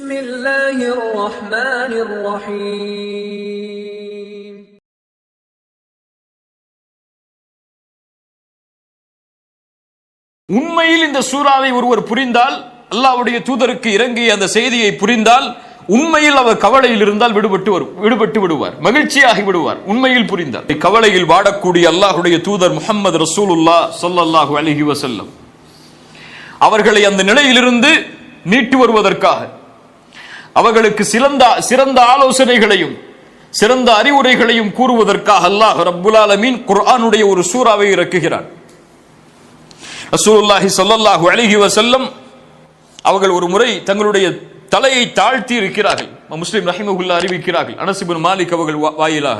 بسم الله الرحمن الرحيم உண்மையில் இந்த சூறாவை ஒருவர் புரிந்தால், அல்லாஹ்வுடைய தூதருக்கு இறங்கிய அந்த செய்தியை புரிந்தால், உண்மையில் அவர் கவலையில் இருந்தால் விடுபட்டு விடுவார், மகிழ்ச்சியாகி விடுவார். உண்மையில் புரிந்தார். கவலையில் வாடக்கூடிய அல்லாஹ்வுடைய தூதர் முஹம்மது ரசூலுல்லாஹ் ஸல்லல்லாஹு அலைஹி வஸல்லம் அவர்களை அந்த நிலையிலிருந்து மீட்டு வருவதற்காக அவர்களுக்கு சிறந்த ஆலோசனைகளையும் சிறந்த அறிவுரைகளையும் கூறுவதற்காக அல்லாஹ் ரப்புல் ஆலமீன் குர்ஆனுடைய ஒரு சூறாவை இறக்குகிறார். ரசூலுல்லாஹி ஸல்லல்லாஹு அலைஹி வஸல்லம் அவர்கள் ஒரு முறை தங்களுடைய தலையை தாழ்த்தி இருக்கிறார்கள். முஸ்லிம் ரஹிமஹுல்லாஹ் அறிவிக்கிறார்கள், அனஸ் இப்னு மாலிக் அவர்கள் வாயிலாக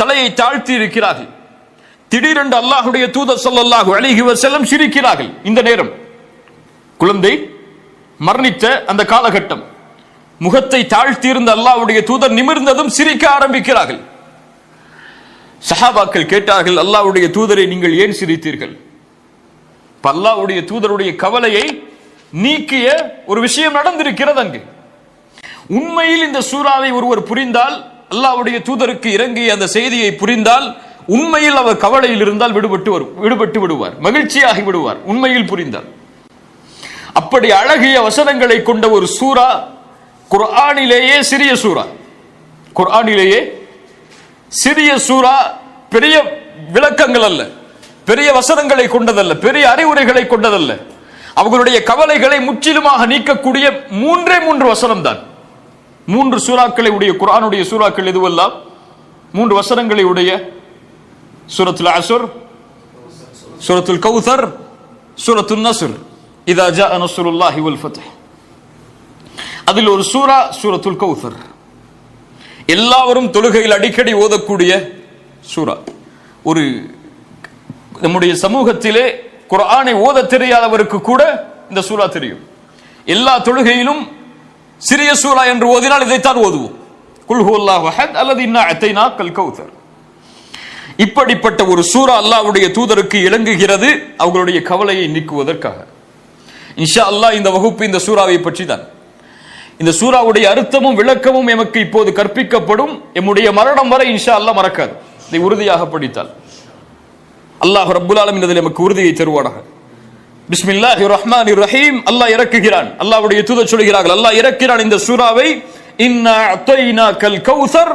தலையை தாழ்த்தி இருக்கிறார்கள். திடீரென்று அல்லாஹ்வுடைய தூதர் ஸல்லல்லாஹு அலைஹி வஸல்லம் சிரிக்கிறார்கள். இந்த நேரம் குழந்தை மரணித்த அந்த காலகட்டம், முகத்தை தாழ்த்தி இருந்த அல்லாஹ்வுடைய தூதர் நிமிர்ந்ததும் சிரிக்க ஆரம்பிக்கிறார்கள். சஹாபாக்கள் கேட்டார்கள், அல்லாஹ்வுடைய தூதரை நீங்கள் ஏன் சிரித்தீர்கள்? அல்லாஹ்வுடைய தூதருடைய கவலையை நீக்கிய ஒரு விஷயம் நடந்திருக்கிறது அங்கு. உண்மையில் இந்த சூறாவை ஒருவர் புரிந்தால், அல்லாஹ்வுடைய தூதருக்கு இறங்கிய அந்த செய்தியை புரிந்தால், உண்மையில் அவர் கவலையில் இருந்தால் விடுபட்டு விடுவார், மகிழ்ச்சியாகி விடுவார். உண்மையில் புரிந்தால் அப்படி அழகிய வசனங்களை கொண்ட ஒரு சூரா, குர்ஆனிலேயே சிறிய சூரா, குர்ஆனிலேயே சிறிய சூரா, பெரிய விளக்கங்கள் அல்ல, பெரிய வசனங்களை கொண்டதல்ல, பெரிய அறிவுரைகளை கொண்டதல்ல. அவர்களுடைய கவலைகளை முற்றிலுமாக நீக்கக்கூடிய மூன்று வசனம் தான். 3 சூறாக்களை உடைய குர்ஆனுடைய சூறாக்கள் எதுவெல்லாம்? 3 வசனங்களை உடைய சூரத்துல் அஸ்ர், சூரத்துல் கௌசர், சூரத்துன் நஸ்ர், இதா ஜாஅ நஸ்ருல்லாஹி வல் ஃபத்ஹ். அதில் ஒரு சூரா சூரத்துல் கௌசர், எல்லாரும் தொழுகையில் அடிக்கடி ஓதக்கூடிய சூரா. ஒரு நம்முடைய சமூகத்திலே குர்ஆனை ஓத தெரியாதவருக்கு கூட இந்த சூரா தெரியும். எல்லா தொழுகையிலும் சிறிய சூரா என்று ஓதினால் இதைத்தான் ஓதுவோம், குல் ஹுவல்லாஹு அஹத் அல்லது இன்னா அத்தைனாக்கல் கௌசர். இப்படிப்பட்ட ஒரு சூரா அல்லாஹ்வுடைய தூதருக்கு இறங்குகிறது, அவர்களுடைய கவலையை நீக்குவதற்காக. இன்ஷா அல்லாஹ் இந்த வகுப்பு இந்த சூறாவை பற்றி தான். இந்த சூறாவுடைய அர்த்தமும் விளக்கமும் எமக்கு இப்போது கற்பிக்கப்படும். எம்முடைய மரணம் வரை இன்ஷா அல்லாஹ் மறக்காது, இதை உறுதியாக படித்தால். அல்லாஹ் ரப்புல் ஆலமீன் இதில் எமக்கு உறுதியை தருவானாக. பிஸ்மில்லாஹிர் ரஹ்மானிர் ரஹீம். அல்லாஹ் இறக்குகிறான், அல்லாஹ்வுடைய தூதர் சொல்கிறார்கள், அல்லாஹ் இறக்கிறான் இந்த சூறாவை, இன்னா அத்தைனாக்கல் கௌசர்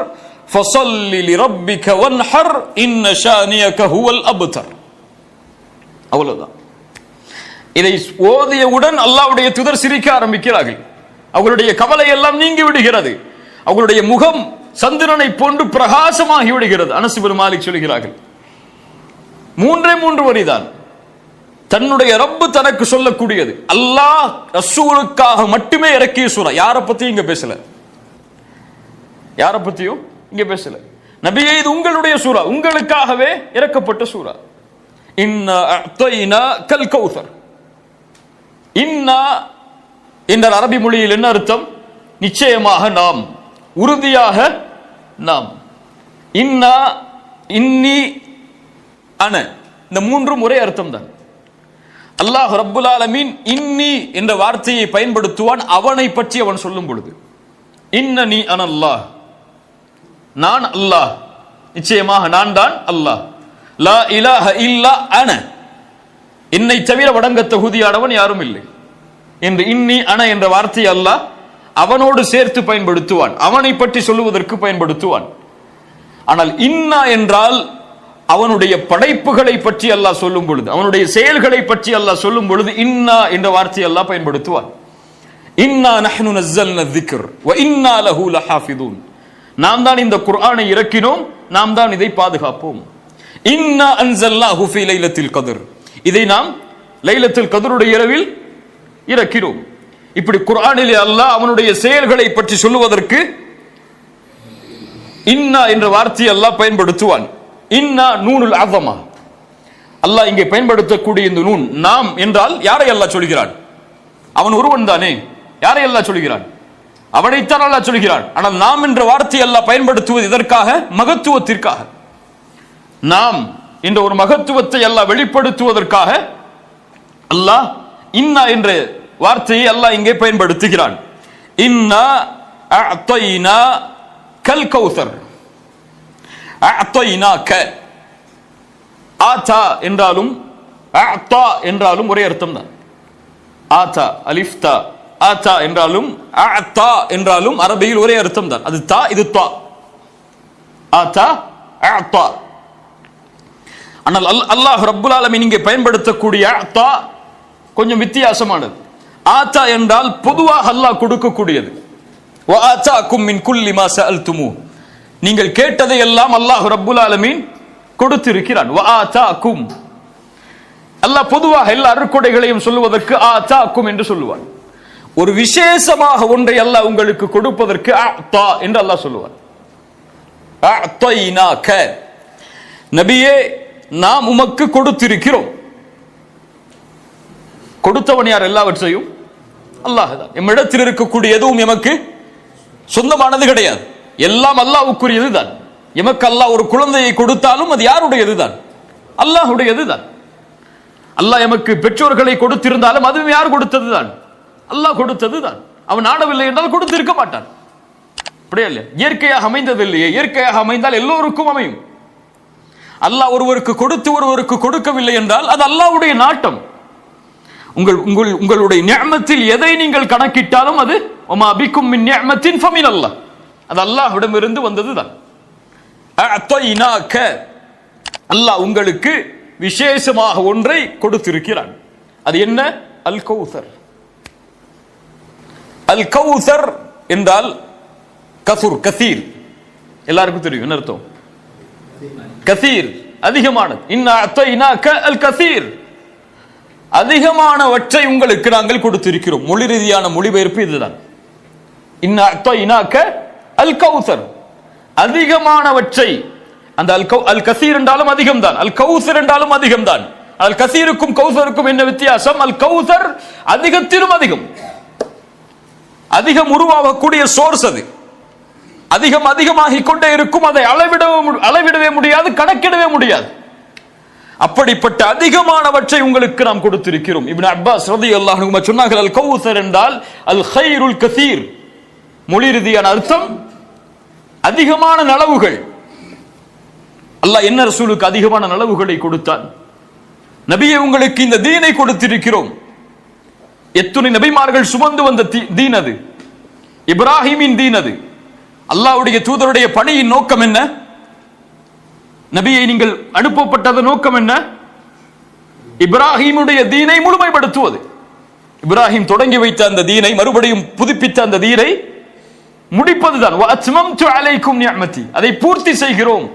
ஃபஸல்லி லிரப்பிக வன்ஹர் இன்ன ஷானியக ஹுவல் அப்தர். அவ்வளவுதான். இதை ஓதியவுடன் அல்லாஹ்வுடைய தூதர் சிரிக்க ஆரம்பிக்கிறார்கள். அவர்களுடைய கவலை எல்லாம் நீங்கி விடுகிறது, அவர்களுடைய முகம் சந்திரனை போன்று பிரகாசமாகி விடுகிறது. அனஸ் இப்னு மாலிக் சொல்கிறார்கள், 3 வரிதான் தன்னுடைய ரப்பு தனக்கு சொல்லக்கூடியது. அல்லாஹ் ரசூலுக்காக மட்டுமே இறக்கிய சூரா. யாரை பத்தியும் இங்க பேசல, யாரை பத்தியும் இங்க பேசல. நபியே, இது உங்களுடைய சூரா, உங்களுக்காகவே இறக்கப்பட்ட சூரா. இன்னா அத்தைனாக்கல் கௌசர். இன்னா என்ற அரபி மொழியில் என்ன அர்த்தம்? நிச்சயமாக நாம், உறுதியாக நாம். இன்னா, இன்னி, அன, இந்த 3 ஒரே அர்த்தம் தான். அல்லாஹ் ரப்புல் ஆலமீன் இன்னி என்ற வார்த்தையை பயன்படுத்துவான் அவனை பற்றி அவன் சொல்லும் பொழுது. இன்னனி அனல்லாஹ், நான் அல்லாஹ், நிச்சயமாக நான் தான் அல்லாஹ். லா இலாஹ இல்லா அன, என்னை தவிர வணங்க தகுதியானவன் யாரும் இல்லை என்று இன்னி அன என்ற வார்த்தையை அல்லாஹ் அவனோடு சேர்த்து பயன்படுத்துவான், அவனை பற்றி சொல்லுவதற்கு பயன்படுத்துவான். ஆனால் இன்னா என்றால் அவனுடைய படைப்புகளை பற்றி அல்லாஹ் சொல்லும் பொழுது, அவனுடைய செயல்களை பற்றி அல்லாஹ் சொல்லும் பொழுது இன்னா என்ற வார்த்தையை அல்லாஹ் பயன்படுத்துவான். இன்னா நஹ்னு நஸ்ஸல்னா ذிக்ர் வ இன்னா லஹு லஹாஃபிதூன். நாம் தான் இந்த குர்ஆனை இறக்கினோம், நாம் தான் இதை பாதுகாப்போம். இன்னா அன்ஸல்னாஹு ஃபீ லைலத்தில் கத்ர். இதை நாம் லைலத்துல் கத்ருடைய இரவில் இறக்கினோம். இப்படி குர்ஆனிலே அல்லாஹ் அவனுடைய செயல்களை பற்றி சொல்லுவதற்கு இன்னா என்ற வார்த்தையை அல்லாஹ் பயன்படுத்துவான். இன்னா நூனுல் அஸமா. அல்லாஹ் இங்கே பயன்படுத்தக்கூடிய இந்த நூன், நாம் என்றால் யாரை அல்லாஹ் சொல்கிறான்? அவன் ஒருவன் தானே. யாரை அல்லாஹ் சொல்கிறான்? அவனைத்தான் அல்லாஹ் சொல்கிறான். ஆனால் நாம் என்ற வார்த்தையை அல்லாஹ் பயன்படுத்துவது இதற்காக, மகத்துவத்திற்காக. நாம் என்ற ஒரு மகத்துவத்தை அல்லாஹ் வெளிப்படுத்துவதற்காக அல்லாஹ் இன்னா என்ற வார்த்தையை அல்லாஹ் இங்கே பயன்படுத்துகிறான். இன்னா அஅதைனா கல் கௌசர். அஅதைனாக ஆதா என்றாலும் அஅதா என்றாலும் ஒரே அர்த்தம் தான். ஆதா அலிஃப் தா, ஆதா என்றாலும் அஅதா என்றாலும் அரபியில் ஒரே அர்த்தம் தான். அது தா, இது தா. ஆதா அஅதா. ஆனால் அல்லாஹ் ரப்புல் ஆலமீன் இங்கே பயன்படுத்தக்கூடிய அஅதா கொஞ்சம் வித்தியாசமானது. ஆதா என்றால் பொதுவாக அல்லாஹ் கொடுக்கக்கூடியது. வ ஆதாக்கும் மின் குல்லி மா சஅல்துமு, நீங்கள் கேட்டதை எல்லாம் அல்லாஹ் ரப்புல் ஆலமீன் கொடுத்திருக்கிறான். வ ஆதாக்கும், அல்லாஹ் பொதுவாக எல்லா அருட்கொடைகளையும் சொல்லுவதற்கு ஆதாக்கும் என்று சொல்லுவான். ஒரு விசேஷமாக ஒன்றை அல்லாஹ் உங்களுக்கு கொடுப்பதற்கு அஅதா என்று அல்லாஹ் சொல்லுவான். அஅதைனாக, நபியே நாம் உமக்கு கொடுத்திருக்கிறோம். கொடுத்தவன் யார்? எல்லாவற்றையும் அல்லாஹ் தான். எம்மிடத்தில் இருக்கக்கூடிய எதுவும் எமக்கு சொந்தமானது கிடையாது. எல்லாம் அல்லாஹ்வுக்குரியது தான். எமக்கு அல்லாஹ் ஒரு குழந்தையை கொடுத்தாலும் அது யாருடையது தான்? அல்லாஹ்வுடையது தான். அல்லாஹ் எமக்கு பெற்றோர்களை கொடுத்திருந்தாலும் அதுவும் யார் கொடுத்தது தான்? அல்லாஹ் கொடுத்தது தான். அவன் நாடவில்லை என்றால் கொடுத்திருக்க மாட்டான். அப்படியே இல்லையா? இயற்கையாக அமைந்தது இல்லையே. இயற்கையாக அமைந்தால் எல்லோருக்கும் அமையும். அல்லாஹ் ஒருவருக்கு கொடுத்து ஒருவருக்கு கொடுக்கவில்லை என்றால் அது அல்லாஹ்வுடைய நாட்டம். உங்களுடைய நிஅமத்தில் எதை நீங்கள் கணக்கிட்டாலும் அது வமா பிக்கும் மின் நிஅமத்தின் ஃபமின் அல்லாஹ், அது அல்லாஹ்விடமிருந்து வந்ததுதான். அஅதைனாக, அல்லாஹ் உங்களுக்கு விசேஷமாக ஒன்றை கொடுத்திருக்கிறான். அது என்ன? அல் கௌசர். அல் கௌசர் என்றால் கசுர், கசீர். எல்லாருக்கும் தெரியும் என்ன அர்த்தம்? கசீர், அதிகமானது. இன்னா அஅதைனாக அல் கசீர், அதிகமானவற்றை உங்களுக்கு நாங்கள் கொடுத்திருக்கிறோம். மொழி ரீதியான மொழிபெயர்ப்பு இதுதான். இன்னா அஅதைனாக அல் கௌசர், அதிகமானவற்றை. அந்த அல் கசீர் என்றாலும் அதிகம் தான், அல் கௌசர் என்றாலும் அதிகம் தான். அல் கசீருக்கும் கௌசருக்கும் என்ன வித்தியாசம்? அல் கௌசர் அதிகத்திலும் அதிகம். அதிகம் உருவாகக்கூடிய சோர்ஸ் அது. அதிகம் அதிகமாகிக் கொண்டே இருக்கும். அதை அளவிடவே முடியாது, கணக்கிடவே முடியாது. அப்படிப்பட்ட அதிகமானவற்றை உங்களுக்கு நாம் கொடுத்திருக்கிறோம். இப்னு அப்பாஸ் ரலியல்லாஹு அன்ஹு சொன்னார்கள், அல் கௌசர் என்றால் அல் கைருல் கசீர். மொழி ரீதியான அர்த்தம் அதிகமான நலவுகள். அல்லாஹ் என்ன ரசூலுக்கு அதிகமான நலவுகளை கொடுத்தான்? நபியே உங்களுக்கு இந்த தீனை கொடுத்திருக்கிறோம். எத்துணை நபிமார்கள் சுமந்து வந்த தீன் அது. இப்ராஹிமின் தீன் அது. அல்லாஹ்வுடைய தூதருடைய பணியின் நோக்கம் என்ன? நபியை நீங்கள் அனுப்பப்பட்டது நோக்கம் என்ன? இப்ராஹிமுடைய தீனை முழுமைப்படுத்துவது. இப்ராஹிம் தொடங்கி வைத்த அந்த தீனை மறுபடியும் புதுப்பித்த அந்த தீனை முடிப்பதுதான். வ அத்மம்து அலைக்கும் நிஅமதி, அதை பூர்த்தி செய்கிறோம்.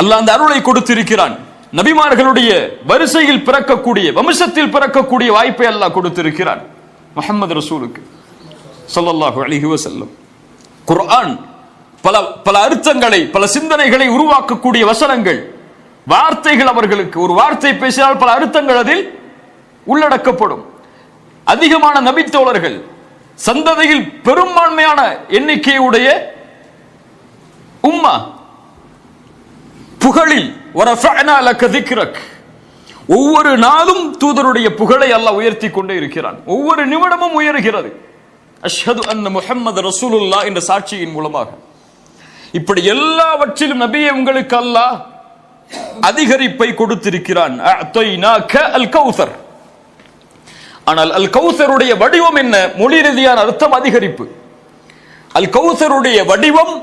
அல்லாஹ் அந்த அருளை கொடுத்திருக்கிறான். நபிமார்களுடைய வரிசையில் பிறக்கக்கூடிய, வம்சத்தில் பிறக்கக்கூடிய வாய்ப்பை அல்லாஹ் கொடுத்திருக்கிறான் முஹம்மது ரசூலுக்கு ஸல்லல்லாஹு அலைஹி வஸல்லம். குர்ஆன் பல பல அர்த்தங்களை, பல சிந்தனைகளை உருவாக்கக்கூடிய வசனங்கள், வார்த்தைகள். அவர்களுக்கு ஒரு வார்த்தை பேசினால் பல அர்த்தங்கள் அதில் உள்ளடக்கப்படும். அதிகமான நபித்தோழர்கள், சந்ததியில் பெரும்பான்மையான எண்ணிக்கையுடைய உம்மா, புகழில் வரஃபஅனா லக திக்ரக், ஒவ்வொரு நாளும் தூதருடைய புகழை அல்லாஹ் உயர்த்தி கொண்டே இருக்கிறான். ஒவ்வொரு நிமிடமும் உயர்கிறது. அஷ்ஹது அன்ன முஹம்மது ரசூலுல்லாஹ் என்ற சாட்சியின் மூலமாக. இப்படி எல்லாவற்றிலும் நபியே உங்களுக்கு அல்லாஹ் அதிகரிப்பை கொடுத்திருக்கிறான். அஅதைனாக அல் கௌசர். ஆனால் அல் கௌசருடைய வடிவம் என்ன? மொழி ரீதியான அர்த்தம் அதிகரிப்பு. அல் கௌசருடைய வடிவம்,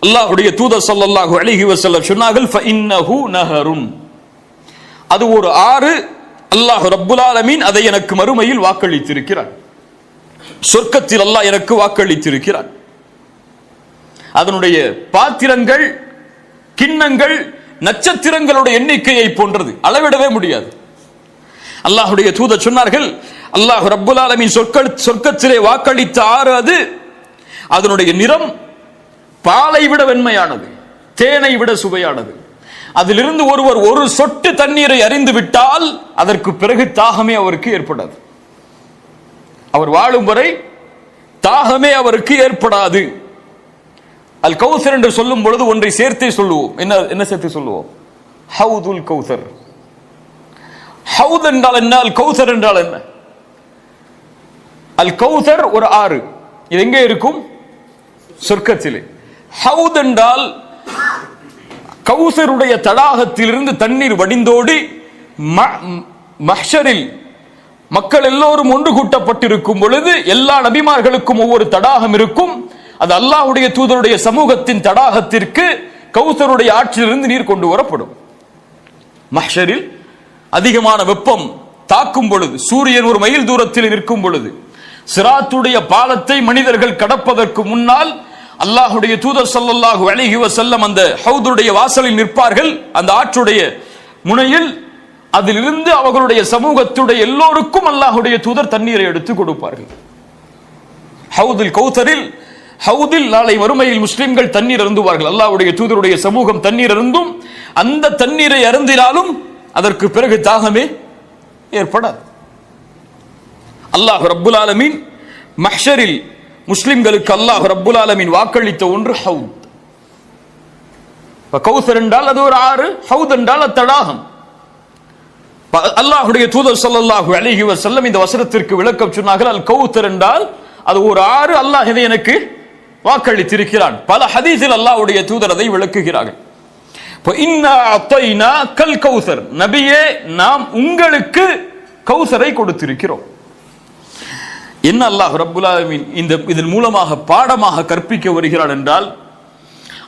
அல்லாஹ்வுடைய தூதர் ஸல்லல்லாஹு அலைஹி வஸல்லம் சொன்னார்கள், ஃபஇன்னஹு நஹருன், அது ஒரு ஆறு. அல்லாஹ் ரப்புல் ஆலமீன் அதை எனக்கு மறுமையில் வாக்களித்திருக்கிறான். சொர்க்கத்தில் அல்லாஹ் எனக்கு வாக்களித்திருக்கிறான். அதனுடைய பாத்திரங்கள், கிண்ணங்கள் நட்சத்திரங்களுடைய எண்ணிக்கையை போன்றது, அளவிடவே முடியாது. அல்லாஹ்வுடைய தூதர் சொன்னார்கள், அல்லாஹ் ரப்புல் ஆலமீன் சொர்க்கத்திலே வாக்களித்த ஆறு அது. அதனுடைய நிறம் பாலை விட வெண்மையானது, தேனை விட சுவையானது. அதிலிருந்து ஒருவர் ஒரு சொட்டு தண்ணீரை அறிந்து விட்டால் அதற்கு பிறகு தாகமே அவருக்கு ஏற்படாது. அவர் வாழும் வரை தாகமே அவருக்கு ஏற்படாது. அல் கௌசர் என்று சொல்லும் பொழுது ஒன்றை சேர்த்தே சொல்லுவோம். என்ன சேர்த்து சொல்லுவோம்? ஹவுதுல் கௌசர். ஹவுத் என்றால் என்ன? அல் கௌசர் என்றால் என்ன? அல் கௌசர் ஒரு ஆறு. இது எங்கே இருக்கும்? சொர்க்கத்திலே. ஹவுத் என்றால் கௌசருடைய தடாகத்திலிருந்து தண்ணீர் வடிந்தோடி மஹ்ஷரில் மக்கள் எல்லோரும் ஒன்று கூட்டப்பட்டிருக்கும் பொழுது எல்லா நபிமார்களுக்கும் ஒவ்வொரு தடாகம் இருக்கும். அது அல்லாஹ்வுடைய தூதருடைய சமூகத்தின் தடாகத்திற்கு கௌசருடைய ஆற்றிலிருந்து நீர் கொண்டு வரப்படும். மஹ்ஷரில் அதிகமான வெப்பம் தாக்கும் பொழுது, சூரியன் ஒரு மைல் தூரத்தில் நிற்கும் பொழுது, சிராத்துடைய பாலத்தை மனிதர்கள் கடப்பதற்கு முன்னால் அல்லாஹ்வுடைய தூதர் ஸல்லல்லாஹு அலைஹி வஸல்லம் அந்த ஹவுதுடைய வாசலில் நிற்பார்கள். அந்த ஆற்றுடைய முனையில் அதிலிருந்து அவர்களுடைய சமூகத்துடைய எல்லோருக்கும் அல்லாஹ்வுடைய தூதர் தண்ணீரை எடுத்து கொடுப்பார்கள். ஹவுதுல் கௌசரில், ஹவுதில் நாளை மறுமையில் முஸ்லிம்கள் தண்ணீர் அருந்துவார்கள். அல்லாஹ்வுடைய தூதருடைய சமூகம் தண்ணீர் அருந்தும். அந்த தண்ணீரை அருந்தினாலும் அதற்கு பிறகு தாகமே ஏற்படாது. அல்லாஹ் ரப்புல் ஆலமீன் மஹ்ஷரில் முஸ்லிம்களுக்கு அல்லாஹ் ரப்புல் ஆலமீன் வாக்களித்த ஒன்று ஹவுத். கௌசர் என்றால் அது ஒரு ஆறு, ஹவுத் என்றால் தடாகம். அல்லாஹ்வுடைய தூதர் ஸல்லல்லாஹு அலைஹி வஸல்லம் இந்த வசனத்திற்கு விளக்கம் சொன்னார்கள். அல் கௌசர் என்றால் அது ஒரு ஆறு, அல்லாஹ் இதை எனக்கு வாக்களித்திருக்கிறான். பல ஹதீஸில் அல்லாஹ்வுடைய தூதர் அதை விளக்குகிறார்கள். இன்னா அத்தைனா கல் கௌசர், நபியே நாம் உங்களுக்கு கௌசரை கொடுத்திருக்கிறோம். என்ன அல்லாஹ் ரப்புல் ஆலமீன் இதன் மூலமாக பாடமாக கற்பிக்க வருகிறான் என்றால்,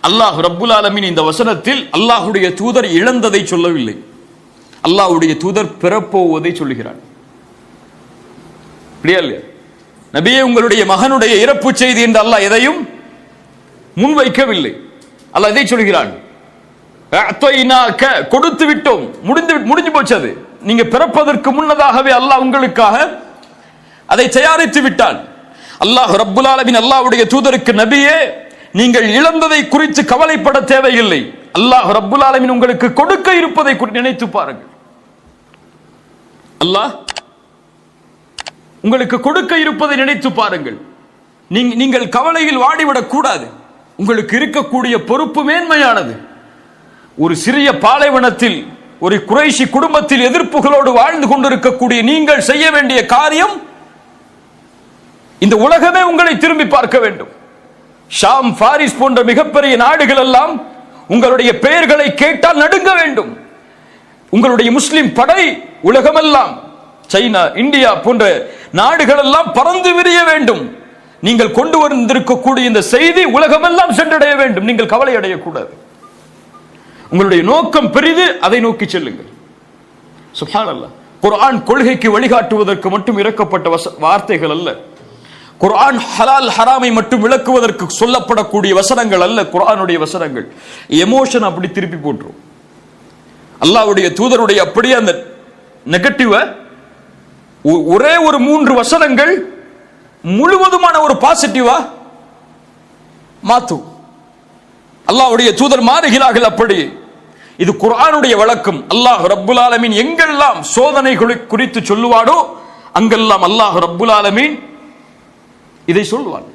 அல்லாஹ் ரப்புல் ஆலமீன் இந்த வசனத்தில் அல்லாஹ்வுடைய தூதர் இழந்ததை சொல்லவில்லை, அல்லாஹ்வுடைய தூதர் பெறப்போவதை சொல்லுகிறான். நபியே உங்களுடைய மகனுடைய இறப்பு செய்தி என்று அல்லாஹ் எதையும் முன்வைக்கவில்லை. அல்லாஹ் இதை சொல்கிறான், கொடுத்து விட்டோம், முடிஞ்சு போச்சு. அது நீங்க பிறப்பதற்கு முன்னதாகவே அல்லாஹ் உங்களுக்காக அதை தயாரித்து விட்டான். அல்லாஹ் ரப்புல் ஆலமீன் அல்லாஹ்வுடைய தூதருக்கு, நபியே நீங்கள் இழந்ததை குறித்து கவலைப்பட தேவையில்லை, அல்லாஹ் ரப்புல் ஆலமீன் உங்களுக்கு கொடுக்க இருப்பதை நினைத்து பாருங்கள். அல்லாஹ் உங்களுக்கு கொடுக்க இருப்பதை நினைத்து பாருங்கள். நீங்கள் கவலையில் வாடிவிடக் கூடாது. உங்களுக்கு இருக்கக்கூடிய பொறுப்பு மேன்மையானது. ஒரு சிறிய பாலைவனத்தில் ஒரு குறைஷி குடும்பத்தில் எதிர்ப்புகளோடு வாழ்ந்து கொண்டிருக்கக்கூடிய நீங்கள் செய்ய வேண்டிய காரியம், இந்த உலகமே உங்களை திரும்பி பார்க்க வேண்டும். ஷாம், பாரிஸ் போன்ற மிகப்பெரிய நாடுகள் எல்லாம் உங்களுடைய பெயர்களை கேட்டால் நடுங்க வேண்டும். உங்களுடைய முஸ்லிம் படை உலகமெல்லாம், சைனா, இந்தியா போன்ற நாடுகள் எல்லாம் பறந்து விரிய வேண்டும். நீங்கள் கொண்டு வந்திருக்கக்கூடிய இந்த செய்தி உலகமெல்லாம் சென்றடைய வேண்டும். நீங்கள் கவலை அடையக்கூடாது. உங்களுடைய நோக்கம் பெரிது, அதை நோக்கி செல்லுங்கள். சுப்ஹானல்லாஹ். குர்ஆன் கொள்கைக்கு வழிகாட்டுவதற்கு மட்டும் இறக்கப்பட்ட வார்த்தைகள் அல்ல. குர்ஆன் ஹலால் ஹராமை மட்டும் விளக்குவதற்கு சொல்லப்படக்கூடிய வசனங்கள் அல்ல. குர்ஆனுடைய வசனங்கள் எமோஷன் அப்படி திருப்பி போட்டுரும். அல்லாஹ்வுடைய தூதருடைய அப்படியே அந்த நெகட்டிவ ஒரே ஒரு 3 வசனங்கள் முழுவதுமான ஒரு பாசிட்டிவா மாத்தும். அல்லாஹ்வுடைய தூதர் மாறுகிறார்கள். அப்படி இது குர்ஆனுடைய வழக்கம். அல்லாஹ் ரப்புல் ஆலமீன் எங்கெல்லாம் சோதனைகளை குறித்து சொல்லுவானோ அங்கெல்லாம் அல்லாஹ் ரப்புல் ஆலமீன் இதை சொல்லுவான்.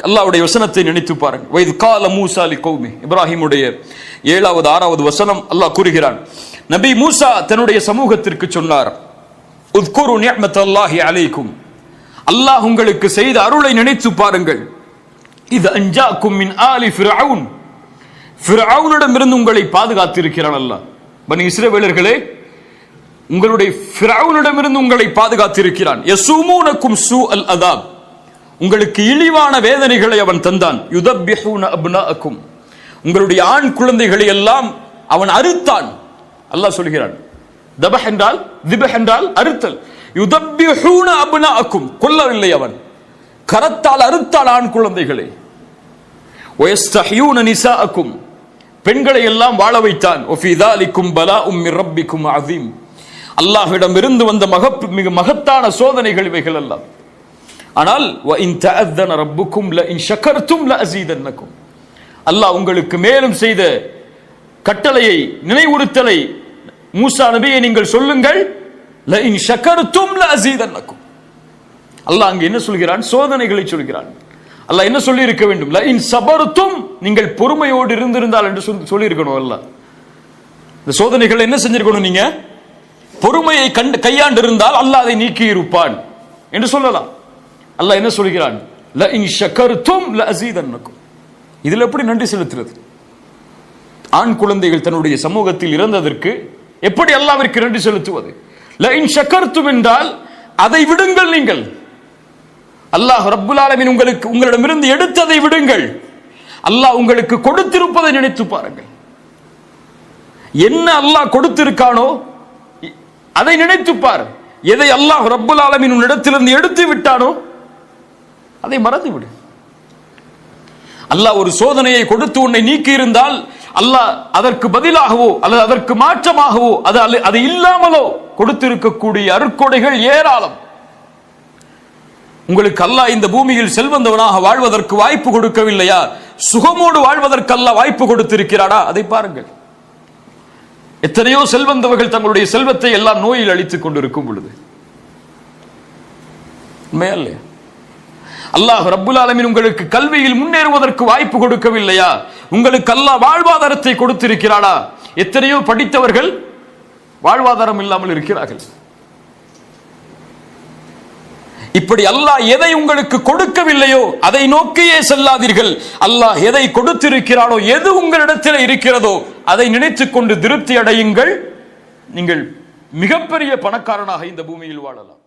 அல்லாஹ்வுடைய வசனத்தை நினைத்து பாருங்கள். வைத் கால மூசா லிகௌமி, இப்ராஹிமுடைய 7வது 6வது வசனம் அல்லாஹ் கூறுகிறான், நபி மூசா தன்னுடைய சமூகத்திற்கு சொன்னார், உத்குரு நிஅமத்தல்லாஹி அலைக்கும், அல்லாஹ் உங்களுக்கு செய்த அருளை நினைத்து பாருங்கள். இது அன்ஜாக்கும் மின் ஆலி ஃபிர்அவுன், ஃபிர்அவுனிடமிருந்து உங்களை பாதுகாத்திருக்கிறான் அல்லாஹ். பனி இஸ்ரவேலர்களே, உங்களுடைய ஃபிர்அவுனிடமிருந்து உங்களை பாதுகாத்திருக்கிறான். யஸூமூனக்கும் ஸூஅல் அதாப், உங்களுக்கு இழிவான வேதனைகளை அவன் தந்தான். யுதப்பிஹூன அப்னாஅக்கும், உங்களுடைய ஆண் குழந்தைகளை எல்லாம் அவன் அறுத்தான். அல்லாஹ் சொல்கிறான், தபஹ் என்றால் திபஹ் என்றால் அறுத்தல். யுதப்பிஹூன அப்னாஅக்கும், கொல்லவில்லை, அவன் கரத்தால் அறுத்தால் ஆண் குழந்தைகளை. வயஸ்தஹியூன நிசாஅக்கும், பெண்களை எல்லாம் வாழ வைத்தான். வஃபீ ذالிக்கும் பலாஉம் மிர் ரப்பிக்கும் அஸீம், அல்லாஹ்விடம் இருந்து வந்த மிக மகத்தான சோதனைகள் இவைகள் எல்லாம். ஆனால் வ இன் தஅذன ரப்புக்கும் ல இன் ஷக்கர்தும் ல அஸீதன்னக்கும், அல்லாஹ் உங்களுக்கு மேலும் செய்த கட்டளையை, நினைவுறுத்தலை, மூசா நபியை நீங்கள் சொல்லுங்கள், ல இன் ஷக்கர்தும் ல அஸீதன்னக்கும். அல்லாஹ் அங்கே என்ன சொல்கிறான்? சோதனைகளை சொல்கிறான். அல்லாஹ் என்ன சொல்லி இருக்க வேண்டும்? ல இன் சபர்தும், நீங்கள் பொறுமையோடு இருந்திருந்தால் என்று சொல்லி இருக்கணும். அல்லாஹ் இந்த சோதனைகளை என்ன செஞ்சிருக்கணும்? நீங்க பொறுமையை கையாண்டு இருந்தால் அல்லாஹ் அதை நீக்கி இருப்பான். என்று சொல்லலாம். அல்லாஹ் என்ன சொல்கிறான்? ல இன் ஷக்கர்தும் ல அஸீதன்னகும். இதில் எப்படி நன்றி செலுத்துறது? ஆண் குழந்தைகள் தன்னுடைய சமூகத்தில் இறந்ததற்கு எப்படி அல்லாஹ்விற்கு நன்றி செலுத்துவது? ல இன் ஷக்கர்தும் என்றால் அதை விடுங்கள். நீங்கள் அல்லாஹ் ரப்புல் ஆலமீன் உங்களிடமிருந்து எடுத்ததை விடுங்கள். அல்லாஹ் உங்களுக்கு கொடுத்திருப்பதை நினைத்து பாருங்கள். என்ன அல்லாஹ் கொடுத்திருக்கானோ அதை நினைத்து பார். எதை அல்லாஹ் ரப்புல் ஆலமீன் உன்னிடத்திலிருந்து எடுத்து விட்டானோ அதை மறந்து விடு. அல்லாஹ் ஒரு சோதனையை கொடுத்து உன்னை நீக்கி இருந்தால் அல்லாஹ் அதற்கு பதிலாகவோ அல்லது அதற்கு மாற்றமாகவோ அது இல்லாமலோ கொடுத்திருக்கக்கூடிய அருட்கொடைகள் ஏராளம். உங்களுக்கு அல்லாஹ் இந்த பூமியில் செல்வந்தவனாக வாழ்வதற்கு வாய்ப்பு கொடுக்கவில்லையா? சுகமோடு வாழ்வதற்கு அல்லாஹ் வாய்ப்பு கொடுத்திருக்கிறாரா? அதை பாருங்கள். எத்தனையோ செல்வந்தவர்கள் தங்களுடைய செல்வத்தை எல்லாம் நோயில் அழித்துக் கொண்டிருக்கும் பொழுது உண்மையல்ல? அல்லாஹ் ரப்புல் ஆலமீன் உங்களுக்கு கல்வியில் முன்னேறுவதற்கு வாய்ப்பு கொடுக்கவில்லையா? உங்களுக்கு அல்லாஹ் வாழ்வாதாரத்தை கொடுத்திருக்கிறாரா? எத்தனையோ படித்தவர்கள் வாழ்வாதாரம் இல்லாமல் இருக்கிறார்கள். இப்படி அல்லாஹ் எதை உங்களுக்கு கொடுக்கவில்லையோ அதை நோக்கியே செல்லாதீர்கள். அல்லாஹ் எதை கொடுத்திருக்கிறானோ, எது உங்களிடத்தில் இருக்கிறதோ அதை நினைத்துக் கொண்டு திருப்தி அடையுங்கள். நீங்கள் மிகப்பெரிய பணக்காரனாக இந்த பூமியில் வாழலாம்.